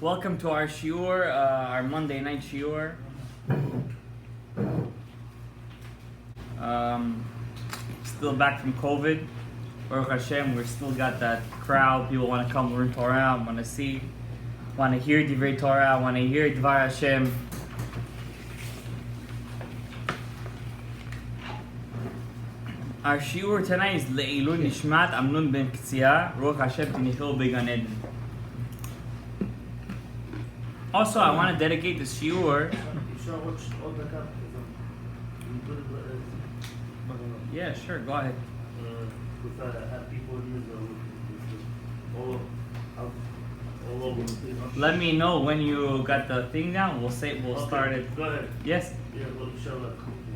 Welcome to our shiur, our Monday night shiur. Still back from COVID. Baruch Hashem, we still got that crowd. People want to come learn Torah, want to see, want to hear Divrei Torah, want to hear Dvar Hashem. Our shiur tonight is Le'ilun Nishmat Amnun Ben Ktsiya, Baruch Hashem Tinichil Began Eden. Also, I want to dedicate this shiur. Yeah, sure, go ahead. Let me know when you got the thing down. We'll start it. Go ahead. Yes.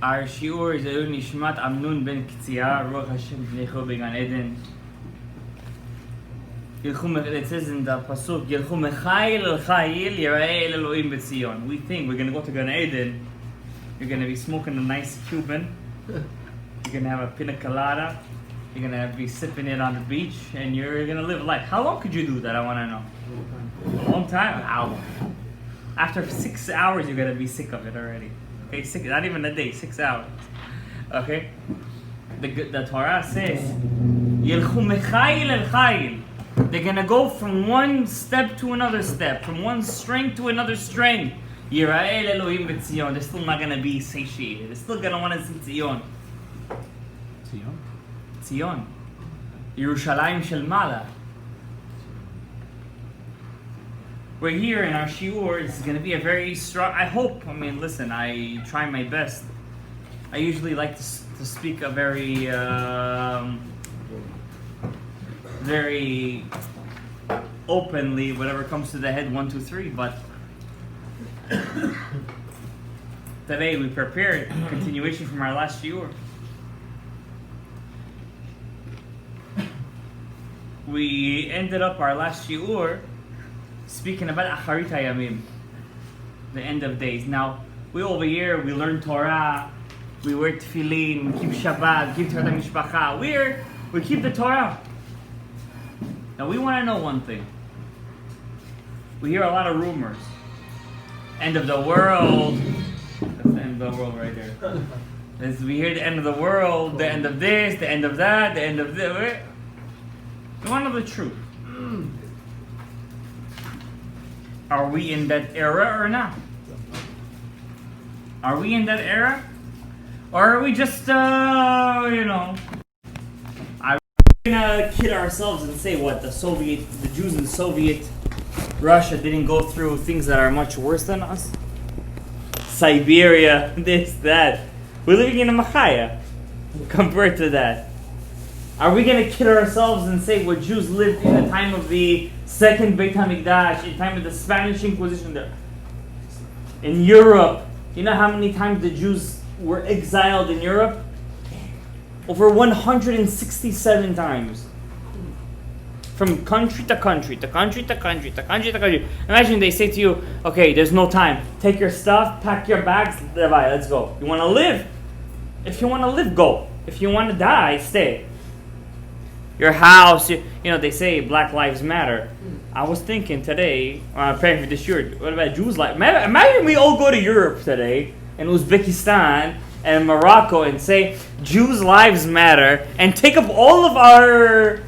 Our shiur is Le'ilun Nishmat Amnun Ben Ktsiya, Baruch Hashem Tinichil Began Eden. It says in the pasuk, "Yelchu mechail el chayil yira'eh el Elohim b'Tzion." We think we're gonna go to Gan Eden. You're gonna be smoking a nice Cuban. You're gonna have a pina colada. You're gonna be sipping it on the beach, and you're gonna live life. How long could you do that? I want to know. A long time. How? After 6 hours, you're gonna be sick of it already. Okay, not even a day. 6 hours. Okay. The Torah says, "Yelchu mechail el chayil." They're gonna go from one step to another step, from one strength to another strength. Yira'eh Elohim b'Tzion. They're still not gonna be satiated. They're still gonna want to see Tzion. Tzion. Yerushalayim shel Mala. We're here in our shiur. It's gonna be a very strong. I hope. Listen. I try my best. I usually like to speak a very openly, whatever comes to the head, 1, 2, 3. But today we prepared a continuation from our last shiur. We ended up our last shiur speaking about Acharit Hayamim, the end of days. Now, we over here, we learn Torah, we wear tefillin, we keep Shabbat, give Torah Mishpacha. We keep the Torah. Now we want to know one thing. We hear a lot of rumors. End of the world. That's the end of the world right there. We hear the end of the world, the end of this, the end of that, the end of this. We want to know the truth. Are we in that era or not? Are we in that era? Or are we just, we're gonna kid ourselves and say what the Jews in Soviet Russia didn't go through things that are much worse than us? Siberia, this, that. We're living in a Machaya compared to that. Are we gonna kid ourselves and say what Jews lived in the time of the second Beit HaMikdash, in the time of the Spanish Inquisition there? In Europe, you know how many times the Jews were exiled in Europe? Over 167 times. From country to country, to country to country, to country to country. Imagine they say to you, okay, there's no time. Take your stuff, pack your bags, let's go. You want to live? If you want to live, go. If you want to die, stay. Your house, they say Black Lives Matter. I was thinking today, praying for this year, what about Jews' life? Imagine we all go to Europe today, in Uzbekistan, and Morocco, and say Jews' lives matter, and take up all of our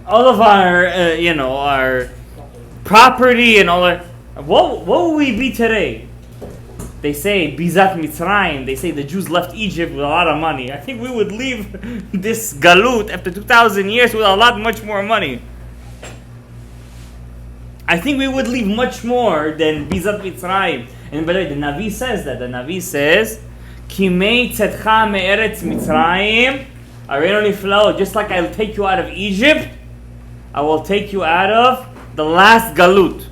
our property and all our. What will we be today? They say Bizat Mitzrayim. They say the Jews left Egypt with a lot of money. I think we would leave this galut after 2,000 years with much more money. I think we would leave much more than Bizat Mitzrayim. And by the way, the Navi says that. The Navi says, Kimei tzedcha me'eretz Mitzrayim, areno niflao. Just like I'll take you out of Egypt, I will take you out of the last galut.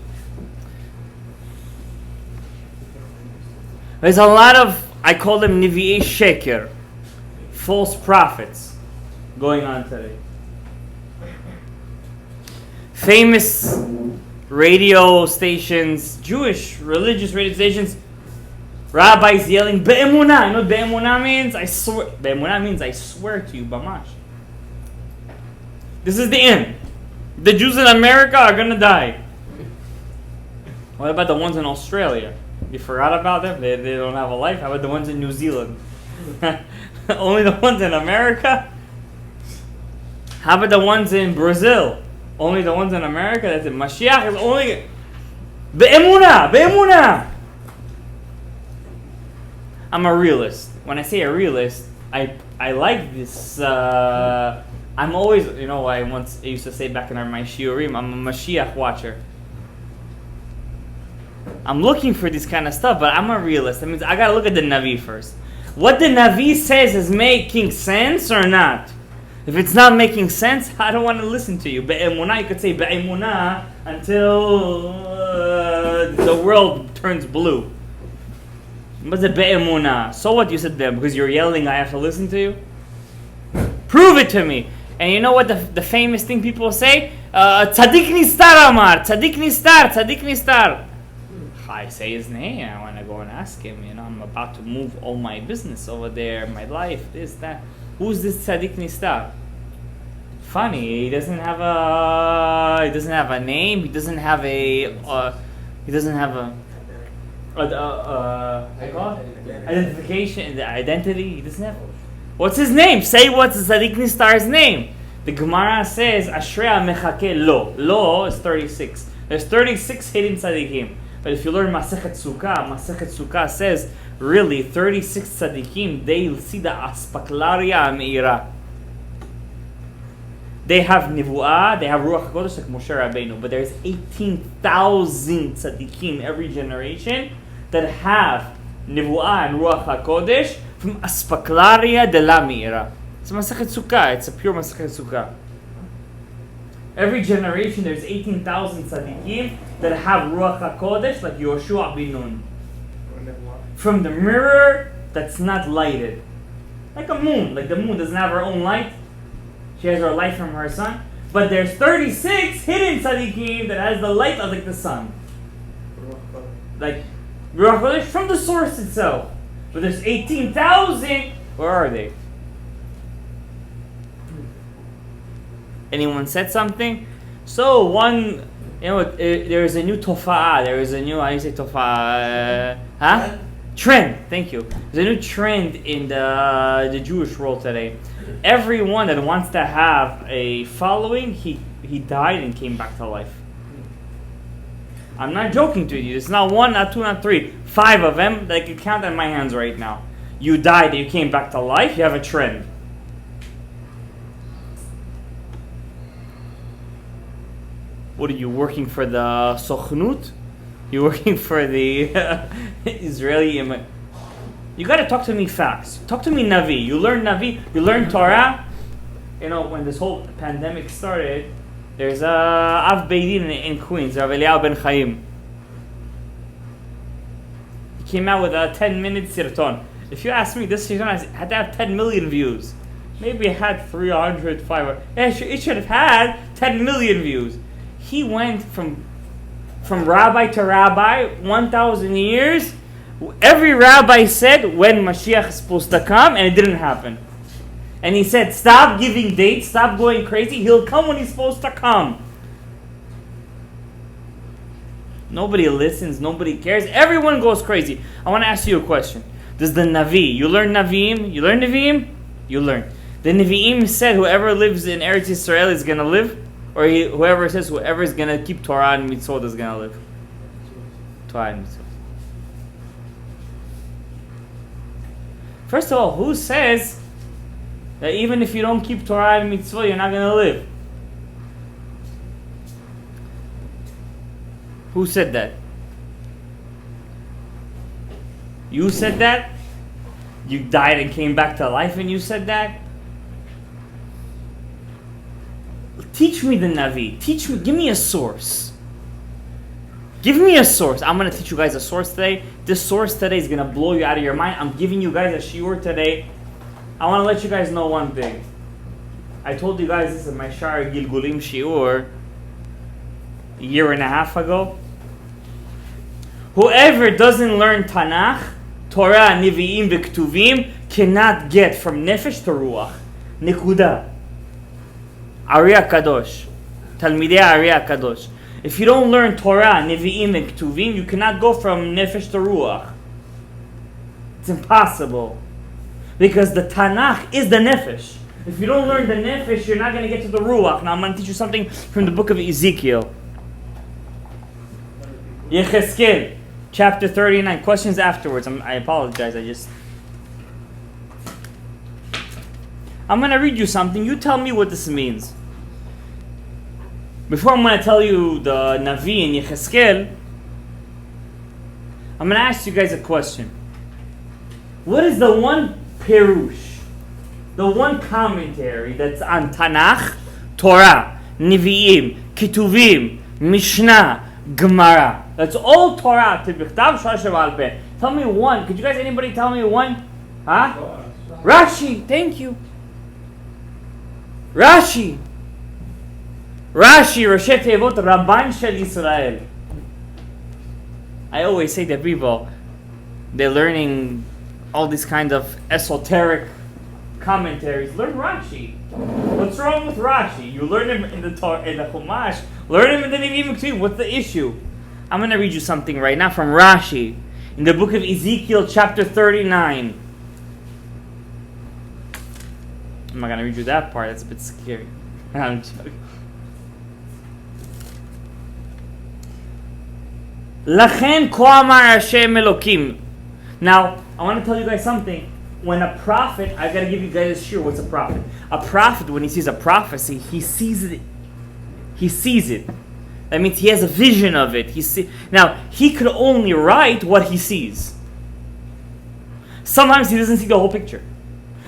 There's a lot of, I call them Nivi'ei Sheker, false prophets, going on today. Famous radio stations, Jewish religious radio stations, rabbis yelling, Be'emunah. You know what Be'emunah means? Be'emunah means I swear to you, Bamash. This is the end. The Jews in America are going to die. What about the ones in Australia? You forgot about them? They don't have a life? How about the ones in New Zealand? Only the ones in America? How about the ones in Brazil? Only the ones in America? That's it. Mashiach is only... Be'emunah! I'm a realist. When I say a realist, I like this... I'm always... You know, I used to say back in my shiurim, I'm a Mashiach watcher. I'm looking for this kind of stuff, but I'm a realist. That means I gotta look at the Navi first. What the Navi says is making sense or not? If it's not making sense, I don't want to listen to you. Be'emunah, you could say be'emunah until the world turns blue. What's a be'emunah? So what you said there? Because you're yelling, I have to listen to you? Prove it to me. And you know what the famous thing people say? Tzadik nistar amar, tzadik nistar. I say his name, I want to go and ask him, you know, I'm about to move all my business over there, my life, this, that. Who's this Tzadik Nistar? Funny, he doesn't have a name, he doesn't have identification, the identity, he doesn't have. What's his name? Say what's Tzadik Nistar's name. The Gemara says, Ashrei mechake lo. Lo is 36. There's 36 hidden Tzadikim. But if you learn Masechet Sukkah says, really, 36 tzaddikim, they see the aspaklaria meira. They have nivu'ah, they have ruach hakodesh like Moshe Rabbeinu, but there's 18,000 tzaddikim every generation that have nivu'ah and ruach hakodesh from aspaklaria de la meira. It's Masechet Sukkah. It's a pure Masechet Sukkah. Every generation, there's 18,000 tzaddikim that have Ruach HaKodesh, like Yoshua bin Nun. From the mirror that's not lighted. Like a moon. Like the moon doesn't have her own light. She has her light from her sun. But there's 36 hidden tzaddikim that has the light of like the sun. Like Ruach HaKodesh from the source itself. But there's 18,000. Where are they? Anyone said something? So one, there is a new tofa'ah. There is a new, how do you say tofa'ah? Trend. Thank you. There's a new trend in the Jewish world today. Everyone that wants to have a following, he died and came back to life. I'm not joking to you. It's not one, not two, not three. 5 of them that I can count on my hands right now. You died and you came back to life, you have a trend. What are you working for, the Sochnut? You're working for the Israeli image. You got to talk to me facts. Talk to me Navi. You learn Navi. You learn Torah. You know, when this whole pandemic started, there's a Av Beidin in Queens, Rav Eliyahu Ben Chaim. He came out with a 10-minute sirton. If you ask me, this sirton had to have 10 million views. Maybe it had 300, 500. It should have had 10 million views. He went from rabbi to rabbi, 1,000 years. Every rabbi said when Mashiach is supposed to come, and it didn't happen. And he said, stop giving dates, stop going crazy. He'll come when he's supposed to come. Nobody listens, nobody cares. Everyone goes crazy. I want to ask you a question. Does the Navi, you learn Naviim? You learn Naviim? You learn. The Naviim said whoever lives in Eretz Yisrael is going to live? Or whoever says whoever is going to keep Torah and Mitzvot is going to live? Torah and Mitzvot. First of all, who says that even if you don't keep Torah and Mitzvot, you're not going to live? Who said that? You said that? You died and came back to life and you said that? Teach me the Navi. Teach me. Give me a source. Give me a source. I'm going to teach you guys a source today. This source today is going to blow you out of your mind. I'm giving you guys a shiur today. I want to let you guys know one thing. I told you guys this in my Shar Gilgulim shiur a year and a half ago. Whoever doesn't learn Tanakh, Torah, Nevi'im, V'Ktuvim cannot get from Nefesh to Ruach. Nekuda. Ari HaKadosh. Talmidei Ari HaKadosh. If you don't learn Torah, Nevi'im, and Ketuvim, you cannot go from Nefesh to Ruach. It's impossible. Because the Tanakh is the Nefesh. If you don't learn the Nefesh, you're not going to get to the Ruach. Now I'm going to teach you something from the book of Ezekiel. Yechezkel, chapter 39. Questions afterwards. I apologize. I'm going to read you something. You tell me what this means. Before I'm going to tell you the Navi in Yechezkel, I'm going to ask you guys a question. What is the one Perush, the one commentary that's on Tanakh, Torah, Nevi'im, Ketuvim, Mishnah, Gemara? That's all Torah. Tell me one. Could you guys, anybody tell me one? Huh? Rashi. Thank you. Rashi, Roshei Tevot, Rabban Shel Yisrael. I always say that people, they're learning all these kind of esoteric commentaries. Learn Rashi. What's wrong with Rashi? You learn him in the Torah, in the Chumash. Learn him in the Nevi'im Ketuvim. What's the issue? I'm going to read you something right now from Rashi in the book of Ezekiel, chapter 39. I'm not going to read you that part. That's a bit scary. I'm joking. Lachen ko amar Hashem Elokim. Now, I want to tell you guys something. When a prophet, I got to give you guys a shiur. What's a prophet? A prophet, when he sees a prophecy, he sees it. He sees it. That means he has a vision of it. Now, he could only write what he sees. Sometimes he doesn't see the whole picture.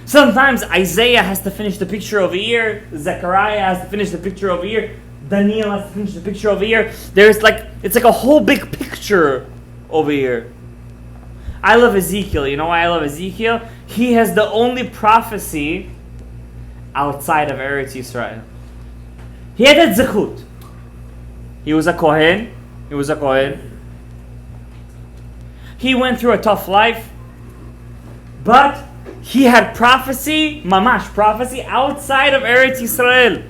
Sometimes Isaiah has to finish the picture over here. Zechariah has to finish the picture over here. Daniel has to finish the picture over here. It's like a whole big picture over here. I love Ezekiel. You know why I love Ezekiel? He has the only prophecy outside of Eretz Yisrael. He had that zechut. He was a Kohen. He went through a tough life. But he had prophecy, mamash, prophecy outside of Eretz Yisrael.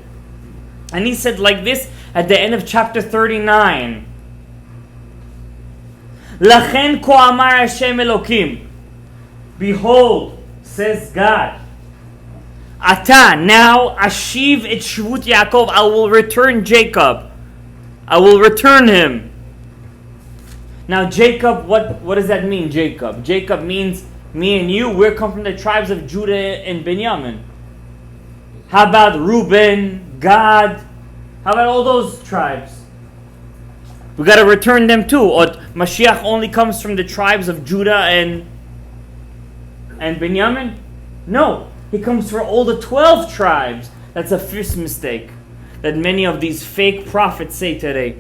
And he said like this at the end of chapter 39. Lachen ko amar Hashem Elokim. Behold, says God. Ata, now ashiv et shvut Yaakov. I will return Jacob. I will return him. Now Jacob, what does that mean, Jacob? Jacob means me and you, we come from the tribes of Judah and Benjamin. How about Reuben, Gad? How about all those tribes? We got to return them too. Or Mashiach only comes from the tribes of Judah and Benjamin? No, he comes from all the 12 tribes. That's a first mistake that many of these fake prophets say today.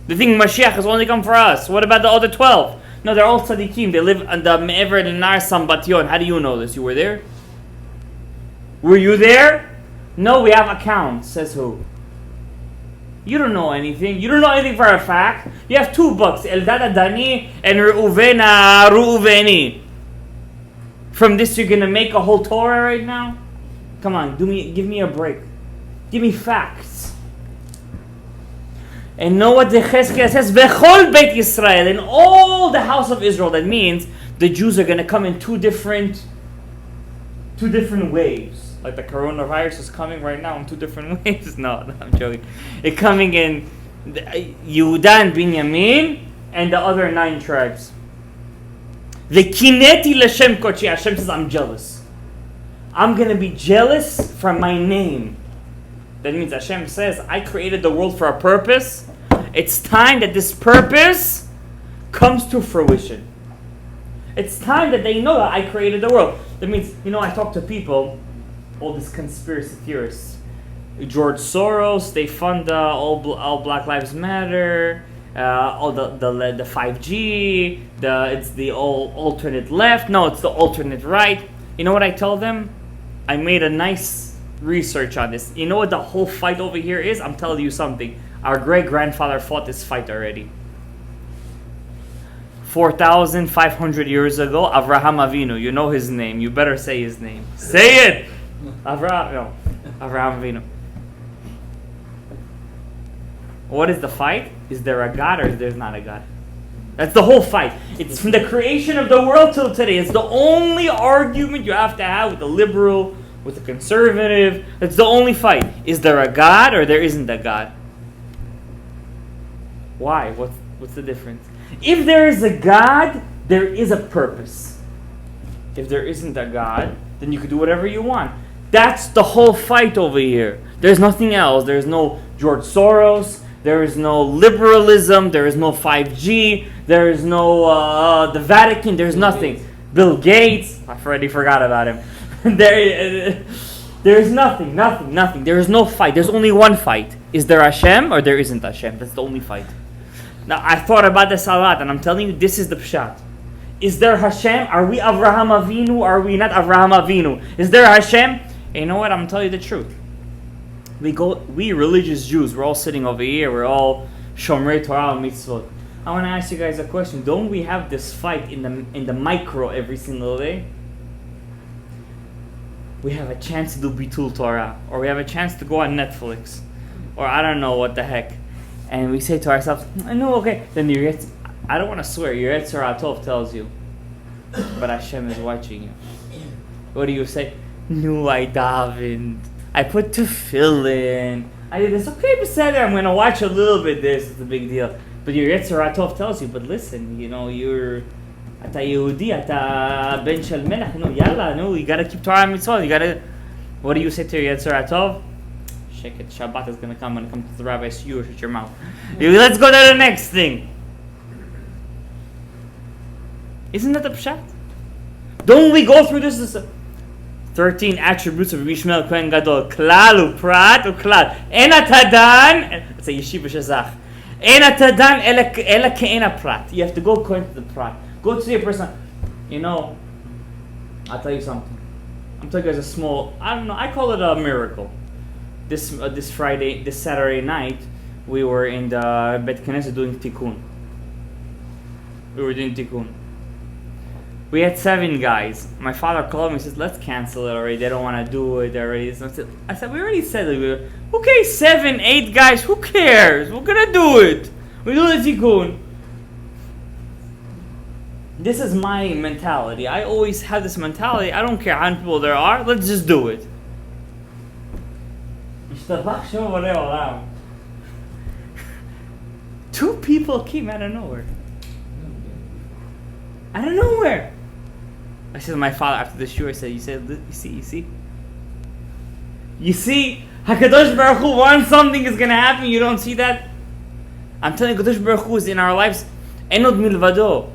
They think Mashiach has only come for us. What about the other 12? No, they're all Tzadikim. They live on the Me'ever and Nar Sambatyon. How do you know this? You were there? Were you there? No, we have accounts. Says who? You don't know anything. You don't know anything for a fact. You have 2 books. Eldad Adani and Reuveni. From this you're going to make a whole Torah right now? Come on, give me a break. Give me facts. And know what the Cheskel says? V'chol Beit Yisrael. In all the house of Israel. That means the Jews are going to come in two different waves. Like the coronavirus is coming right now in 2 different waves. No, I'm joking. It's coming in Yehuda and Binyamin and the other 9 tribes. The kineti l'shem kochi. Hashem says, I'm jealous. I'm going to be jealous for my name. That means Hashem says, I created the world for a purpose. It's time that this purpose comes to fruition. It's time that they know that I created the world. That means, I talk to people, all these conspiracy theorists. George Soros, they fund all Black Lives Matter, all the 5G, it's the alternate left. No, it's the alternate right. You know what I tell them? I made a nice research on this. You know what the whole fight over here is? I'm telling you something. Our great-grandfather fought this fight already. 4,500 years ago, Avraham Avinu. You know his name. You better say his name. Say it! Avraham Avinu. What is the fight? Is there a God or is there not a God? That's the whole fight. It's from the creation of the world till today. It's the only argument you have to have with the liberal, with the conservative. It's the only fight. Is there a God or there isn't a God? Why? What's the difference? If there is a God, there is a purpose. If there isn't a God, then you can do whatever you want. That's the whole fight over here. There's nothing else. There's no George Soros. There is no liberalism. There is no 5G. There is no the Vatican. There's nothing. Bill Gates. I already forgot about him. There is nothing. There is no fight. There's only one fight. Is there Hashem or there isn't Hashem? That's the only fight. Now, I thought about this a lot, and I'm telling you, this is the pshat. Is there Hashem? Are we Avraham Avinu? Are we not Avraham Avinu? Is there Hashem? And you know what? I'm going to tell you the truth. We religious Jews, we're all sitting over here, we're all Shomrei Torah and Mitzvot. I want to ask you guys a question. Don't we have this fight in the micro every single day? We have a chance to do Bitul Torah, or we have a chance to go on Netflix, or I don't know what the heck. And we say to ourselves, I know, okay. Then I don't want to swear, your Yetzer Tov tells you, but Hashem is watching you. What do you say? No, I davened. I put tefillin. I did this. Okay, beseder, I'm going to watch a little bit this. It's a big deal. But your Yetzer Tov tells you, but listen, you're... Ata Yehudi, ata ben shel melech. You got to keep Torah and Mitzvot. You got to... What do you say to your Yetzer Tov? Shake it. Shabbat is going to come when it comes to the rabbi. So you shut your mouth. Let's go to the next thing. Isn't that the pshat? Don't we go through this? 13 attributes of Yishmael Kohen Gadol. Klal uprat uklal. En atadan. It's a yeshiva shazach. En atadan ela ke'en prat. You have to go according to the prat. Go to your person. I'll tell you something. I'm telling you guys a small. I don't know. I call it a miracle. This Saturday night, we were in the Bet Knesset doing tikkun. We had 7 guys. My father called me and says, let's cancel it already. They don't want to do it already. So I said, we already said it. Okay, 7, 8 guys. Who cares? We're going to do it. We do the tikkun. This is my mentality. I always have this mentality. I don't care how many people there are. Let's just do it. 2 people came out of nowhere. Out of nowhere. I said to my father after the show, I said, you see? HaKadosh Baruch Hu wants something is going to happen. You don't see that? I'm telling you, HaKadosh Baruch Hu is in our lives. Enod milvado.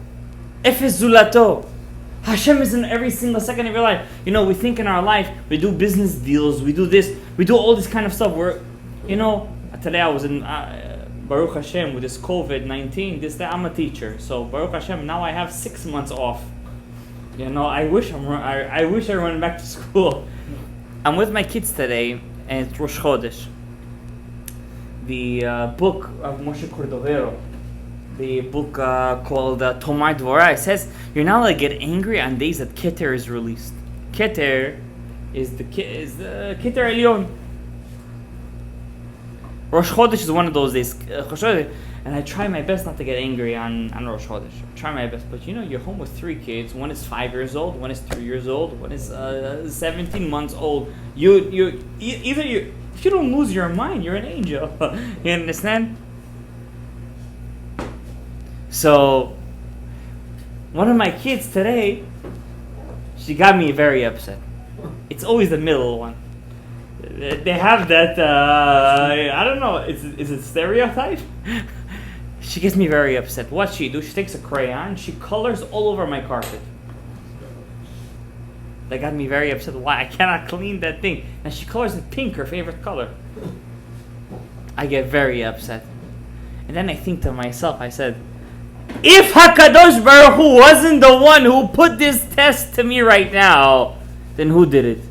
Efes zulato. Hashem is in every single second of your life. We think in our life, we do business deals, we do this, we do all this kind of stuff. Today I was in Baruch Hashem with this COVID-19. I'm a teacher, so Baruch Hashem. Now I have 6 months off. I wish I went back to school. I'm with my kids today, and it's Rosh Chodesh. The book of Moshe Cordovero. The book called Tomar Dvorah. It says you're not allowed to get angry on days that Keter is released. Keter is the Keter Elyon. Rosh Chodesh is one of those days, and I try my best not to get angry on Rosh Chodesh. I try my best, but you're home with 3 kids. One is 5 years old, one is 3 years old, one is 17 months old. If you don't lose your mind, you're an angel. You understand? So, one of my kids today, she got me very upset. It's always the middle one. They have that, I don't know, is it stereotype? She gets me very upset. What she do? She takes a crayon, she colors all over my carpet. That got me very upset. Why? I cannot clean that thing. And she colors it pink, her favorite color. I get very upset. And then I think to myself, I said, if HaKadosh Baruch Hu wasn't the one who put this test to me right now, then who did it?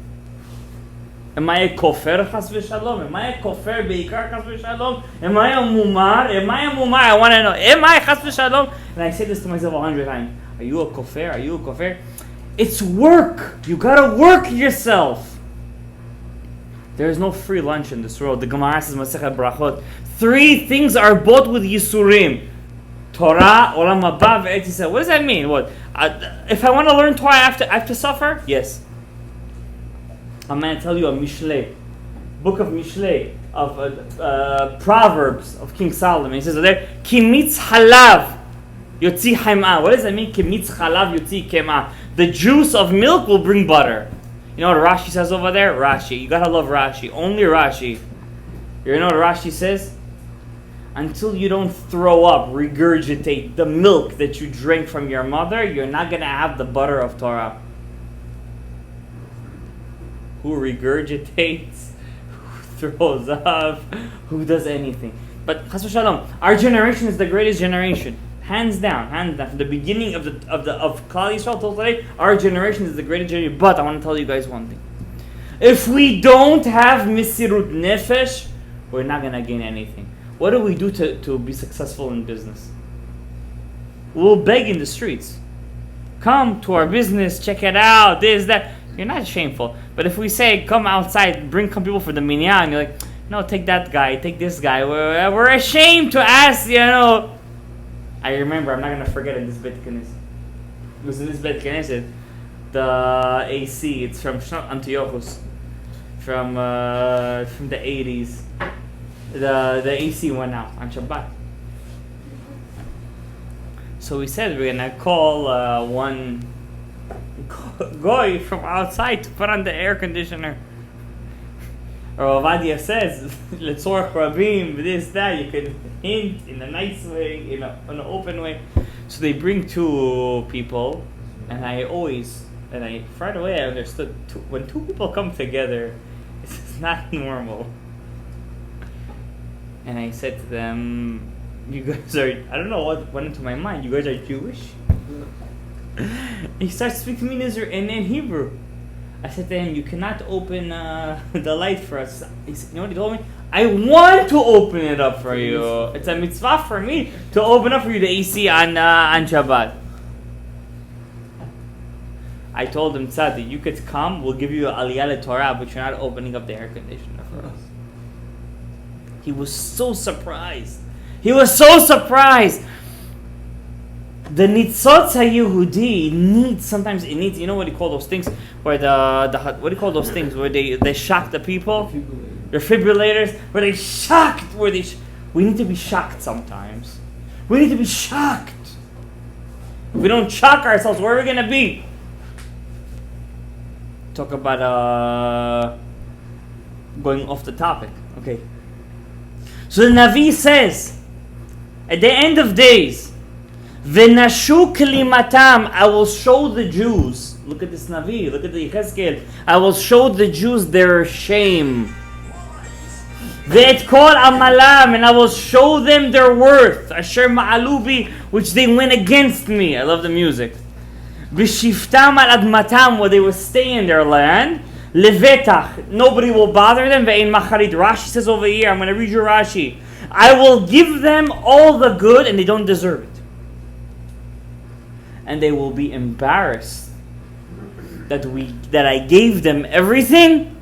Am I a kofer chas v'shalom? Am I a kofer beikar chas v'shalom? Am I a mumar? I want to know. Am I chas v'shalom? And I say this to myself 100 times. Are you a kofer? It's work. You gotta work yourself. There is no free lunch in this world. The Gemara says, Masechet Brachot, 3 things are bought with Yisurim. Torah, Olam Haba, Ve'eretz Yisrael. What does that mean? What? If I want to learn Torah, I have to suffer? Yes. I'm going to tell you a Mishlei. Book of Mishlei, of Proverbs of King Solomon. He says there, Ki mitz halav yotzi haimah. What does that mean? Ki mitz halav yotzi kemah. The juice of milk will bring butter. You know what Rashi says over there? Rashi. You gotta love Rashi. Only Rashi. You know what Rashi says? Until you don't throw up, regurgitate the milk that you drank from your mother, you're not gonna have the butter of Torah. Who regurgitates? Throws up, who does anything. But Chas v'Shalom, our generation is the greatest generation, hands down. From the beginning of Klal Yisrael till today, our generation is the greatest generation. But I want to tell you guys one thing: if we don't have Misirut Nefesh, we're not gonna gain anything. What do we do to be successful in business? We'll beg in the streets. Come to our business, check it out, this, that. You're not shameful. But if we say, come outside, come people for the minyan, you're like, no, take that guy, take this guy. We're ashamed to ask, you know. I remember, I'm not going to forget in this Beit Knesset. It was in this Beit Knesset, the AC, it's from Antiochus, from the 80s. The AC went out on Shabbat. So we said we're going to call one goy from outside to put on the air conditioner. Or Ovadia says, Letzorach Rabim, this, that, you can hint in a nice way, in an open way. So they bring 2 people, and right away I understood, when 2 people come together, it's not normal. And I said to them, you guys are, I don't know what went into my mind, you guys are Jewish? He starts speaking to me in Hebrew. I said to him, you cannot open the light for us. You know what he told me? I want to open it up for you. It's a mitzvah for me to open up for you the AC on Shabbat. I told him, Tzadi, you could come, we'll give you Aliyah Torah, but you're not opening up the air conditioner for us. He was so surprised. The nitzotz HaYehudi needs, you know what you call those things, where what do you call those things, where they shock the people? Defibrillators, where they shocked, we need to be shocked sometimes. We need to be shocked. If we don't shock ourselves, where are we going to be? Talk about going off the topic. Okay. So the Navi says, at the end of days, V'nashu klimatam, I will show the Jews. Look at this Navi, look at the Yechezkel. I will show the Jews their shame. Ve'et kol amalam, and I will show them their worth. Asher ma'alubi, which they went against me. I love the music. V'shiftam al admatam, where they will stay in their land. Levetach, nobody will bother them. Ve'in macharit. Rashi says over here, I'm going to read you Rashi. I will give them all the good, and they don't deserve it. And they will be embarrassed that I gave them everything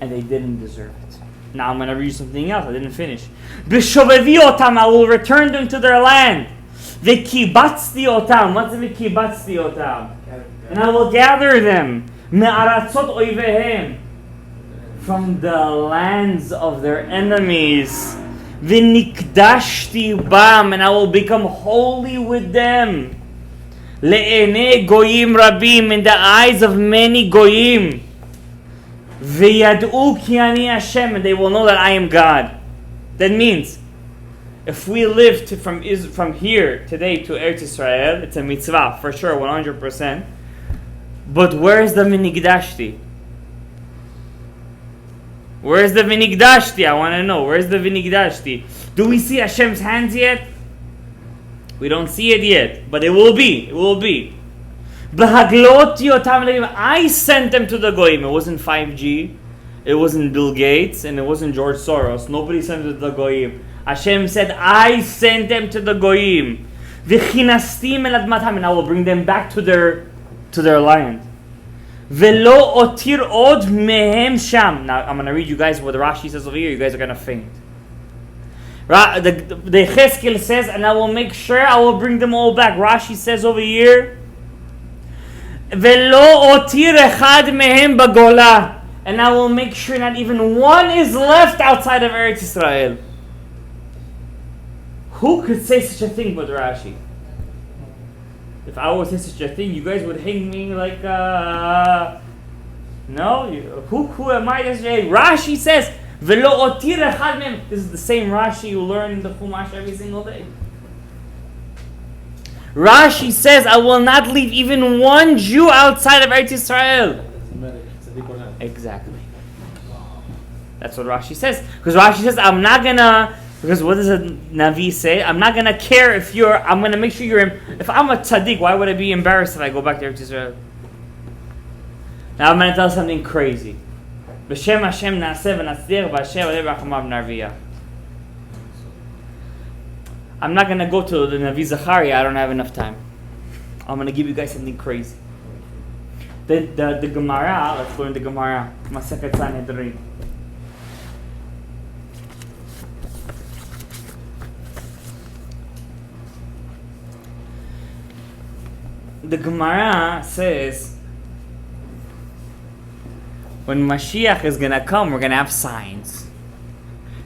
and they didn't deserve it. Now I'm going to read something else. I didn't finish. B'shovevi otam, I will return them to their land. V'kibatzti otam. What's v'kibatzti otam? And I will gather them me'aratzot oivehem, from the lands of their enemies. V'nikdashti bam, and I will become holy with them. Le'enei goyim rabim, in the eyes of many goyim. V'yad'u ki ani Hashem, and they will know that I am God. That means, if we live from here today to Eretz Israel, it's a mitzvah for sure, 100%. But where is the Vinigdashti? Where is the Vinigdashti? I want to know. Where is the Vinigdashti? Do we see Hashem's hands yet? We don't see it yet, but it will be. It will be. I sent them to the Goyim. It wasn't 5G. It wasn't Bill Gates. And it wasn't George Soros. Nobody sent them to the Goyim. Hashem said, I sent them to the Goyim. And I will bring them back to their land. Velo otir od mehem sham. Now I'm going to read you guys what the Rashi says over here. You guys are going to faint. The Cheskel says, and I will make sure I will bring them all back. Rashi says over here, Velo otir echad mehem bagola. And I will make sure not even one is left outside of Eretz Israel. Who could say such a thing but Rashi? If I would say such a thing, you guys would hang me like, no? Who am I to say? Rashi says, Velo otir echad mehem. This is the same Rashi you learn in the Chumash every single day. Rashi says, I will not leave even one Jew outside of Eretz Israel. Exactly. That's what Rashi says. Because Rashi says, I'm not gonna, because what does a Navi say? I'm not gonna care if I'm gonna make sure if I'm a tzaddik, why would I be embarrassed if I go back to Eretz Israel? Now I'm gonna tell something crazy. B'shem Hashem na'aseh v'natzliach b'Hashem alei b'rachamav narviyah. I'm not gonna go to the Navi Zachariah, I don't have enough time. I'm gonna give you guys something crazy. The Gemara, let's go into Gemara. Masechet Sanhedrin. The Gemara says, when Mashiach is gonna come, we're gonna have signs.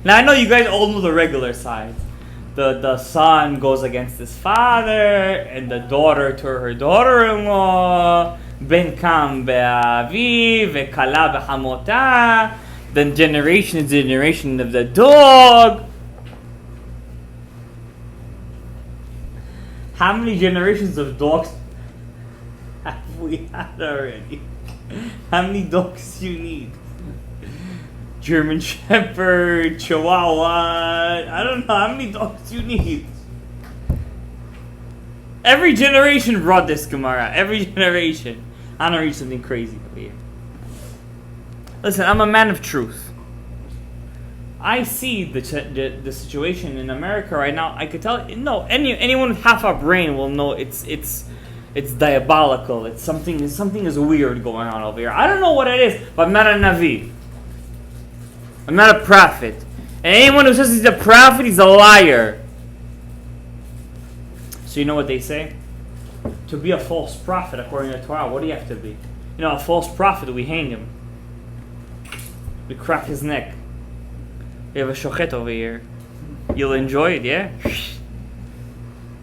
Now I know you guys all know the regular signs. The son goes against his father, and the daughter to her daughter-in-law. Ben kam be'aviv, ve'kala be'hamota. The generation is the generation of the dog. How many generations of dogs have we had already? How many dogs do you need? German Shepherd, Chihuahua. I don't know. How many dogs do you need? Every generation brought this Gemara. Every generation. I'm going to read something crazy over here. Listen, I'm a man of truth. I see the situation in America right now. I could tell. No, anyone with half a brain will know it's diabolical. It's something is weird going on over here. I don't know what it is, but I'm not a Navi. I'm not a prophet. And anyone who says he's a prophet, he's a liar. So you know what they say? To be a false prophet, according to Torah, what do you have to be? You know, a false prophet, we hang him. We crack his neck. We have a shochet over here. You'll enjoy it, yeah?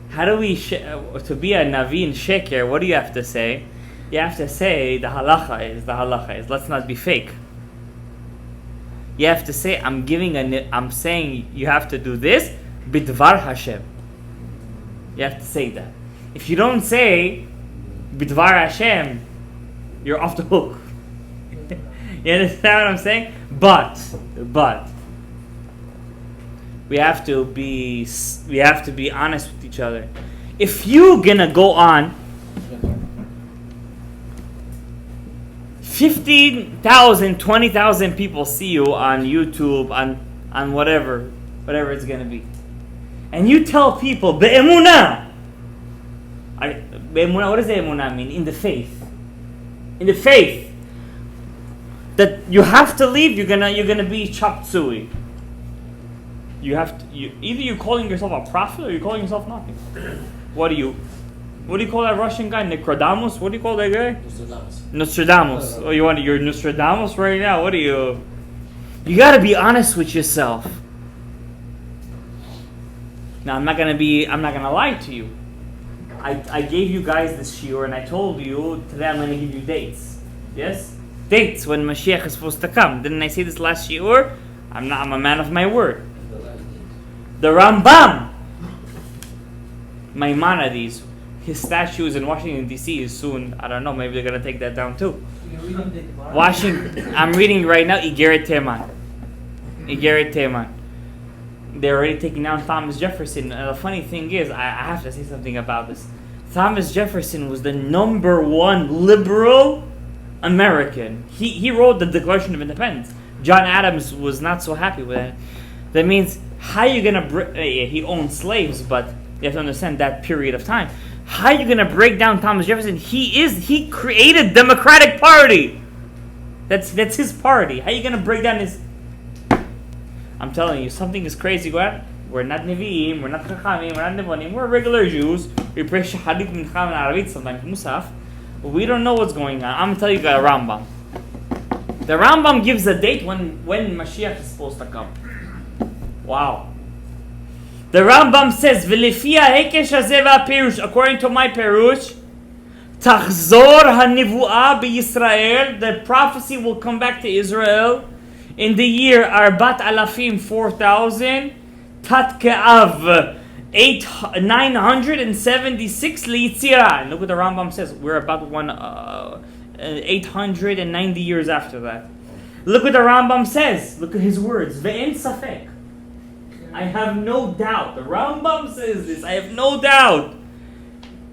How do we, to be a Navi in Sheker, what do you have to say? You have to say, the halacha is. Let's not be fake. You have to say, I'm saying you have to do this, bidvar Hashem. You have to say that. If you don't say bidvar Hashem, you're off the hook. You understand what I'm saying? But we have to be honest with each other. If you gonna go on 15,000, 20,000 people see you on YouTube, on whatever it's gonna be, and you tell people be'emunah. Be'emunah, what does emunah mean? In the faith. That you have to leave. You're gonna be chop suey. Either you're calling yourself a prophet or you're calling yourself nothing. What do you call that Russian guy? Nostradamus? What do you call that guy? Nostradamus. Oh, you're Nostradamus right now? What are you? You gotta be honest with yourself. Now I'm not gonna lie to you. I gave you guys this shiur and I told you today I'm gonna give you dates. Yes? Dates when Mashiach is supposed to come. Didn't I say this last shiur? I'm a man of my word. The Rambam, Maimonides, his statue is in Washington D.C. is soon. I don't know. Maybe they're gonna take that down too. I'm reading right now. Igeret Teman. They're already taking down Thomas Jefferson. And the funny thing is, I have to say something about this. Thomas Jefferson was the number one liberal American. He wrote the Declaration of Independence. John Adams was not so happy with it. That means, how are you gonna he owned slaves, but you have to understand that period of time. How are you going to break down Thomas Jefferson? He created Democratic Party. That's his party. How are you going to break down his... I'm telling you, something is crazy. We're not Nevi'im, we're not Chachamim, we're not Nevonim, we're regular Jews. We pray Shaharit Mincha in Arabit, sometimes Musaf. But we don't know what's going on. I'm going to tell you a Rambam. The Rambam gives a date when Mashiach is supposed to come. Wow. The Rambam says, "V'lefia hekesh hazeh v'apirush." According to my perush, Tachzor hanivuah b'Yisrael. The prophecy will come back to Israel in the year Arbat Alafim 4,000, Tat Ke'av 976 liyitzira. And look what the Rambam says. We're about 890 years after that. Look what the Rambam says. Look at his words. Ve'en safek. I have no doubt. The Rambam says this. I have no doubt.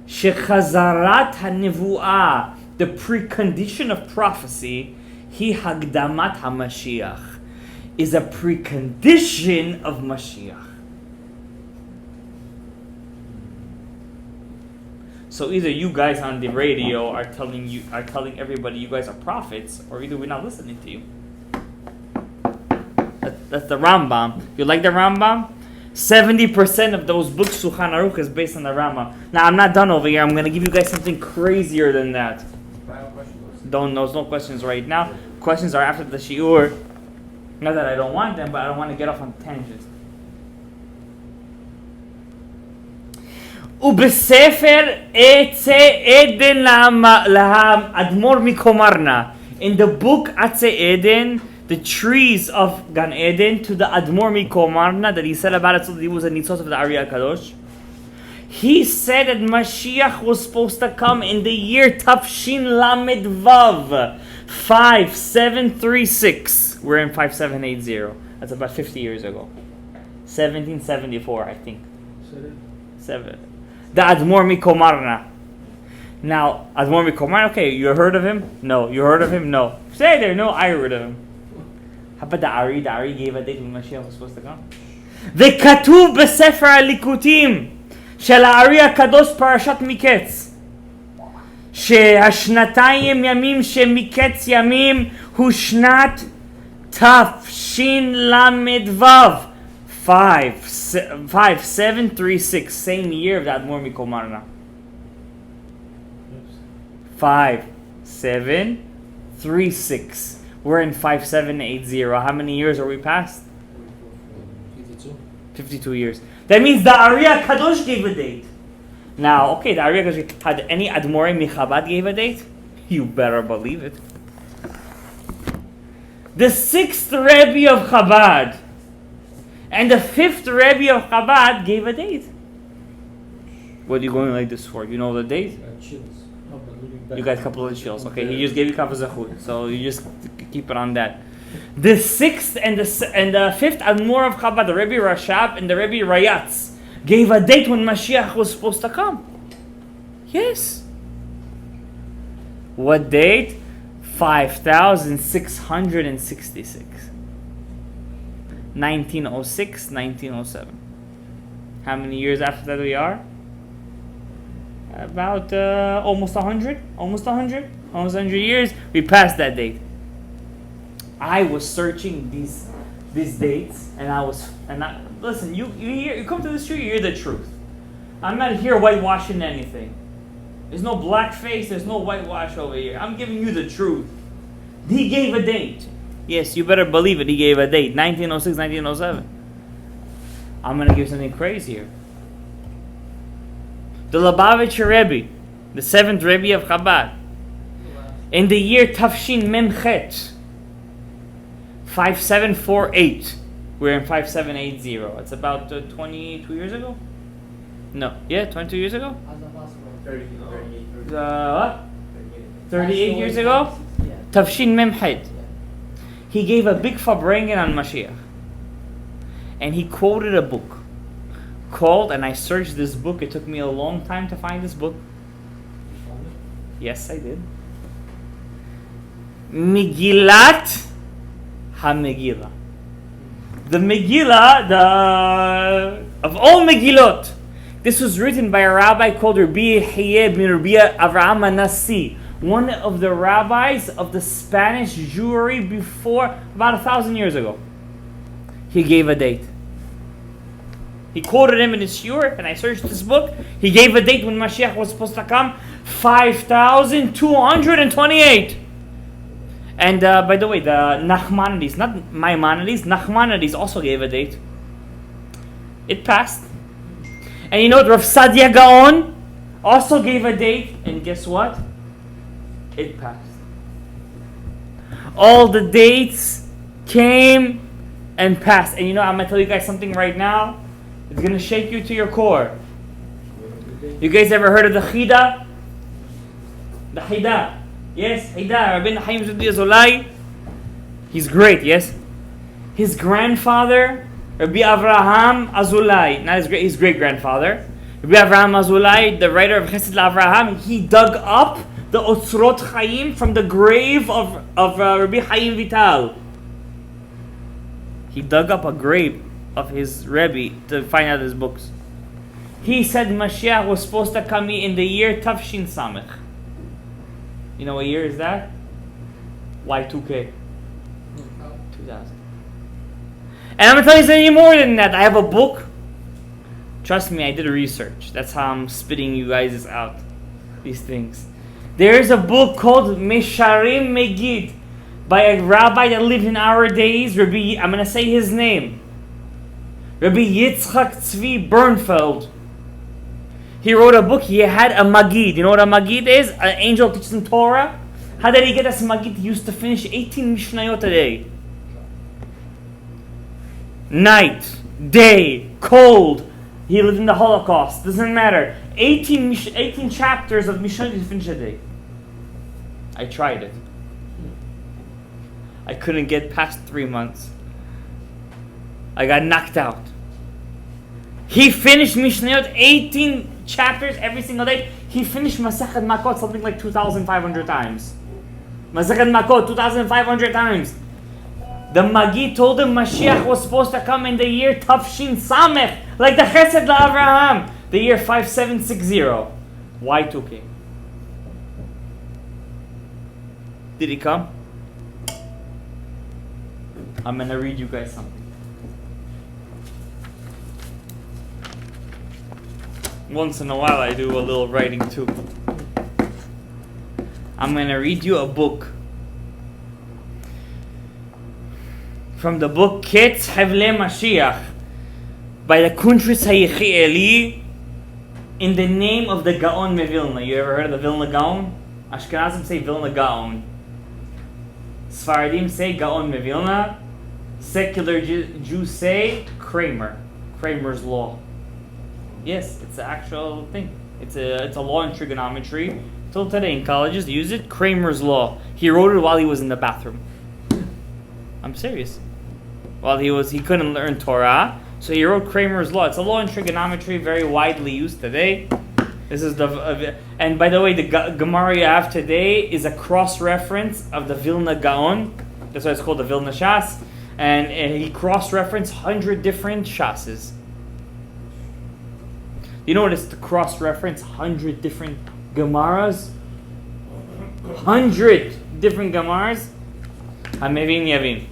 Shechazarat hanivuah. The precondition of prophecy, hi hagdamat hamashiach, is a precondition of Mashiach. So either you guys on the radio are telling everybody you guys are prophets, or either we're not listening to you. That's the Rambam. You like the Rambam? 70% of those books, Shulchan Aruch, is based on the Rambam. Now, I'm not done over here. I'm going to give you guys something crazier than that. There's no questions right now. Questions are after the shiur. Not that I don't want them, but I don't want to get off on tangents. ובספר עצי עדן לאדמו"ר מקומרנה. In the book Atze Eden, the trees of Gan Eden, to the Admor Mikomarna, that he said about it, so that he was a nitzot of the Ari HaKadosh. He said that Mashiach was supposed to come in the year Tafshin Lamed Vav 5736. We're in 5780. That's about 50 years ago. 1774, I think. The Admor Mikomarna. Now, Admor Mikomarna, okay, you heard of him? No. You heard of him? No. Say there, no, I heard of him. How about the Ari? The Ari gave a date when Mashiach was supposed to come. וכתוב בספר הליקוטים של הארי הקדוש פרשת מקץ, שהשנתיים ימים שמקץ ימים הוא שנת תשל"ו 5736, same year of the Admor Mikomarna. 5736. We're in 5780. How many years are we past? 52 years. That means the Ari HaKadosh gave a date. Now, okay, the Ari HaKadosh, had any Admorei Michabad gave a date? You better believe it. The 6th Rebbe of Chabad and the 5th Rebbe of Chabad gave a date. What are you going like this for? You know the date? You got a couple of chills. Okay, he just gave you couple of zechut, so you just keep it on that. The 6th and the 5th Admor of Chabad, the Rebbe Rashab and the Rebbe Rayatz, gave a date when Mashiach was supposed to come. Yes. What date? 5666. 1906, 1907. How many years after that we are? About almost 100 years. We passed that date. I was searching these dates, and listen. You come to the street, you hear the truth. I'm not here whitewashing anything. There's no blackface. There's no whitewash over here. I'm giving you the truth. He gave a date. Yes, you better believe it. He gave a date. 1906, 1907. I'm gonna give something crazier. The Lubavitcher Rebbe, the 7th Rebbe of Chabad, in the year Tafshin Memchet, 5748. We're in 5780. It's about 22 years ago? No. Yeah, 22 years ago? 38 years ago? Tafshin Memchet. He gave a big farbrengen on Mashiach. And he quoted a book called, and I searched this book. It took me a long time to find this book. Yes, I did. Megillat HaMegillah. The Megillah, of all Megillot, This was written by a rabbi called Rabbi Hayeb bin Rabbi Avraham Anasi, one of the rabbis of the Spanish Jewry before, about 1,000 years ago. He gave a date. He quoted him in his shiur, and I searched this book. He gave a date when Mashiach was supposed to come, 5,228. And by the way, the Nachmanides, not Maimonides, Nachmanides also gave a date. It passed. And you know what? Rav Sadia Gaon also gave a date, and guess what? It passed. All the dates came and passed. And you know, I'm going to tell you guys something right now. It's going to shake you to your core. You guys ever heard of the Chida? The Chida. Yes, Chida. Rabbi Chaim Zudi Azolai. He's great, yes? His grandfather, Rabbi Avraham Azulai, not his great-grandfather, Rabbi Avraham Azulai, the writer of Chesed LaAvraham, he dug up the Otzrot Chaim from the grave of Rabbi Chaim Vital. He dug up a grave of his Rebbe to find out his books. He said Mashiach was supposed to come in the year Tafshin Samech. You know what year is that? Y2K. 2000. And I'm going to tell you something more than that. I have a book. Trust me, I did research. That's how I'm spitting you guys out. These things. There is a book called Mesharim Megid by a rabbi that lived in our days. Rabbi, I'm going to say his name. Rabbi Yitzchak Tzvi Bernfeld. He wrote a book. He had a Magid. You know what a Magid is? An angel teaches him Torah. How did he get us Magid? He used to finish 18 Mishnayot a day. Night, day, cold. He lived in the Holocaust. Doesn't matter. 18 chapters of Mishnayot to finish a day. I tried it. I couldn't get past 3 months. I got knocked out. He finished Mishnayot 18 chapters every single day. He finished Masechet Makot something like 2,500 times. Masechet Makot 2,500 times. The Magi told him Mashiach was supposed to come in the year Tafshin Samech, like the Chesed LaAvraham, the year 5760. Y2K. Did he come? I'm going to read you guys something. Once in a while I do a little writing too. I'm going to read you a book. From the book Ketz Hevle Mashiach by the Kuntris HaYechieli in the name of the Gaon Mevilna. You ever heard of the Vilna Gaon? Ashkenazim say Vilna Gaon. Sfaradim say Gaon Mevilna. Secular Jews say Kramer. Kramer's law. Yes, it's an actual thing. It's a law in trigonometry. Till today in colleges they use it. Kramer's law. He wrote it while he was in the bathroom. I'm serious. While he couldn't learn Torah, so he wrote Kramer's law. It's a law in trigonometry, very widely used today. This is and by the way, the Gemara you have today is a cross-reference of the Vilna Gaon. That's why it's called the Vilna Shas. And he cross-referenced 100 different Shases. You know what it's to cross-reference 100 different Gemaras? 100 different Gemaras? Hamevin Yavin.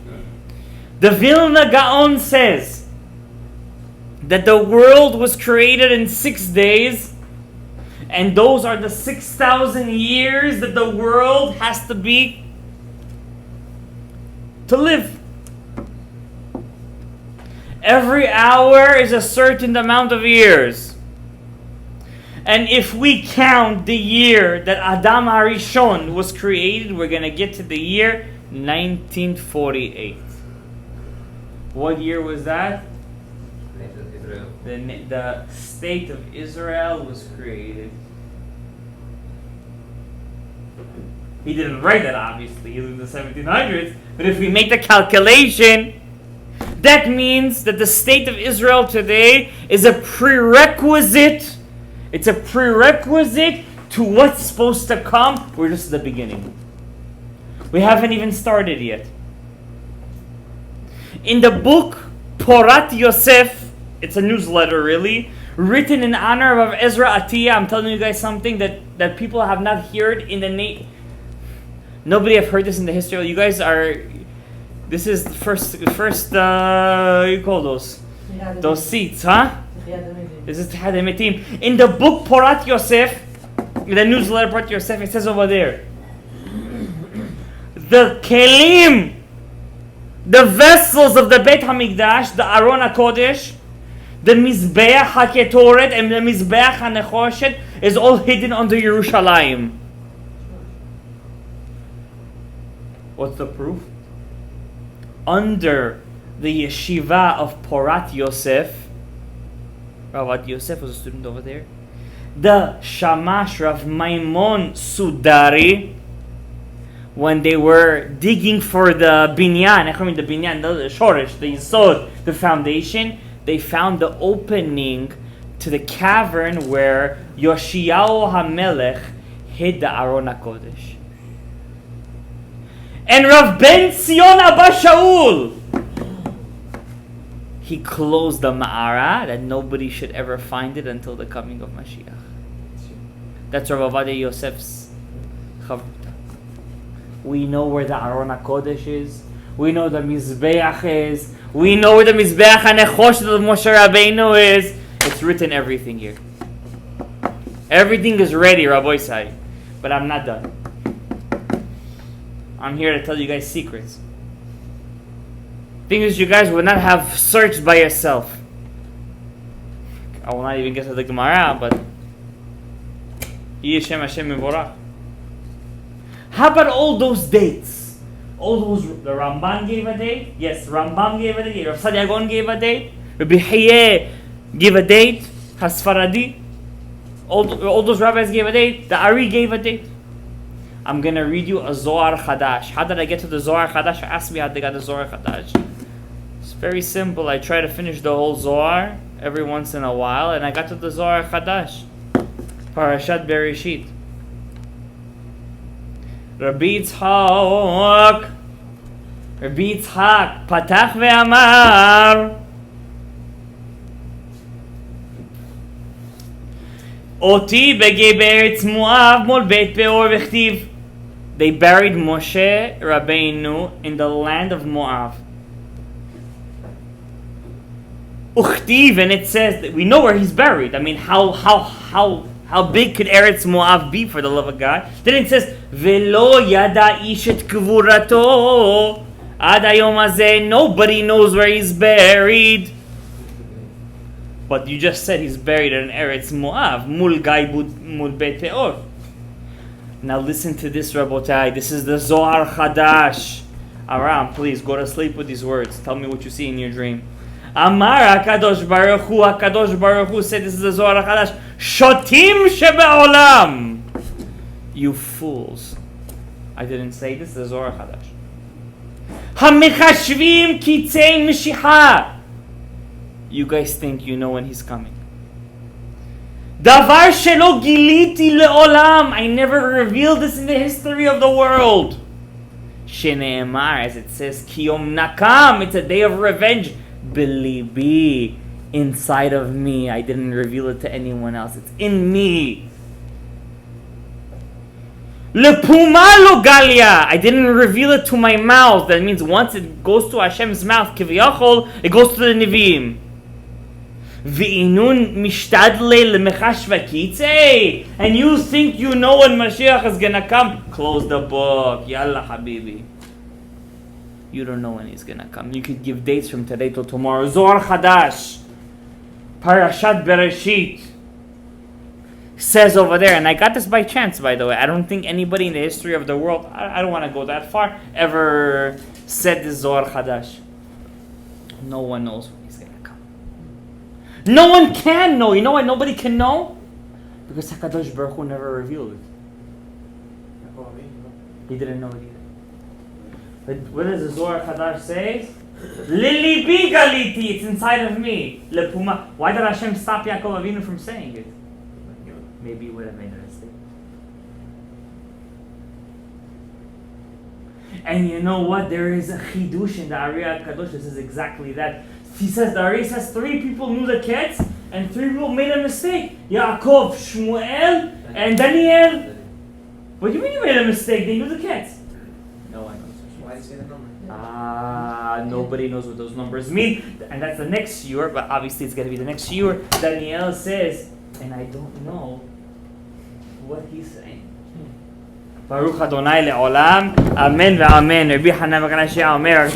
The Vilna Gaon says that the world was created in 6 days, and those are the 6,000 years that the world has to be to live. Every hour is a certain amount of years. And if we count the year that Adam HaRishon was created, we're going to get to the year 1948. What year was that? The state of Israel was created. He didn't write that, obviously. He lived in the 1700s. But if we make the calculation, that means that the state of Israel today is a prerequisite. It's a prerequisite to what's supposed to come. We're just at the beginning. We haven't even started yet. In the book Porat Yosef, it's a newsletter really, written in honor of Ezra Atiyah. I'm telling you guys something that people have not heard in the nobody have heard this in the history. You guys are. This is the first. You call those seats, huh? This is Tehad Metim. In the book Porat Yosef, the newsletter Porat Yosef, it says over there, the kelim, the vessels of the Beit Hamikdash, the Aron HaKodesh, the Mizbeach HaKetoret, and the Mizbeach HaNechoshet is all hidden under Yerushalayim. What's the proof? Under the yeshiva of Porat Yosef, Rav Yosef was a student over there. The Shamash Rav Maimon Sudari, when they were digging for the binyan, the shoresh, the yisod, the foundation, they found the opening to the cavern where Yoshiyahu HaMelech hid the Aron HaKodesh. And Rav Ben Zion Abba Shaul, he closed the Ma'ara that nobody should ever find it until the coming of Mashiach. That's Rav Avadia Yosef's chavruta. We know where the Aron HaKodesh is. We know the Mizbeach is. We know where the Mizbeach HaNechoshet of Moshe Rabbeinu is. It's written everything here. Everything is ready, Rabbi Isai. But I'm not done. I'm here to tell you guys secrets. Things you guys would not have searched by yourself. I will not even get to the Gemara, but Yishem Hashem Mevorach. How about all those dates? All those, the Ramban gave a date. Yes, Rambam gave a date. Rav Saadia Gaon gave a date. Rabbi Chiyeh gave a date. Hasfaradi. All those rabbis gave a date. The Ari gave a date. I'm going to read you a Zohar Chadash. How did I get to the Zohar Chadash? Ask me how they got the Zohar Chadash. It's very simple. I try to finish the whole Zohar every once in a while, and I got to the Zohar Chadash. Parashat Bereshit. Rabbi Yitzhak Patach ve'amar Oti begei be'eretz Moav mol Beit Peor v'chtiv. They buried Moshe Rabbeinu in the land of Moab. Uchtiv, and it says that we know where he's buried. I mean, how big could Eretz Moab be, for the love of God? Then it says, Velo yada ish et kavurato ad hayom hazeh. Nobody knows where he's buried. But you just said he's buried in Eretz Moab, mul mul Beit Peor. Now listen to this, Rabotai. This is the Zohar Chadash. Aram, please go to sleep with these words. Tell me what you see in your dream. Amar HaKadosh Baruch Hu said, this is the Zohar Chadash. Shotim shebe'olam. You fools. I didn't say this, the Zohar Chadash. Hamechashvim kitzei mishicha. You guys think you know when he's coming. Davar shelo giliti le'olam. I never revealed this in the history of the world. Shene'emar, as it says, Kiyom nakam. It's a day of revenge. Belibi, inside of me. I didn't reveal it to anyone else. It's in me. Lepuma lo galia. I didn't reveal it to my mouth. That means once it goes to Hashem's mouth, kiviyachol, it goes to the Nevi'im. V'inun mishtadle lemechash v'kitzei. And you think you know when Mashiach is gonna come? Close the book. Yalla habibi. You don't know when he's gonna come. You could give dates from today till tomorrow. Zohar Chadash, Parashat Bereshit, says over there, and I got this by chance, by the way. I don't think anybody in the history of the world, I don't want to go that far, ever said this Zohar Chadash. No one knows when he's gonna come. No one can know. You know why nobody can know? Because HaKadosh Baruch Hu never revealed it. He didn't know it either. But what does the Zohar Chadash say? Lilibi galiti, it's inside of me. Lepuma. Why did Hashem stop Yaakov Avinu from saying it? Maybe he would have made a mistake. And you know what? There is a chidush in the Ari HaKadosh. This is exactly that. He says, the Ari says 3 people knew the kids, and 3 people made a mistake. Yaakov, Shmuel, and Daniel. What do you mean you made a mistake? They knew the kids. No, I know. Why did you say that number? Nobody knows what those numbers mean. And that's the next shiur, but obviously it's going to be the next shiur. Daniel says, and I don't know what he's saying. Baruch Adonai le'olam, amen ve'amen. Rabbi Hanan ben Zakkai Omer,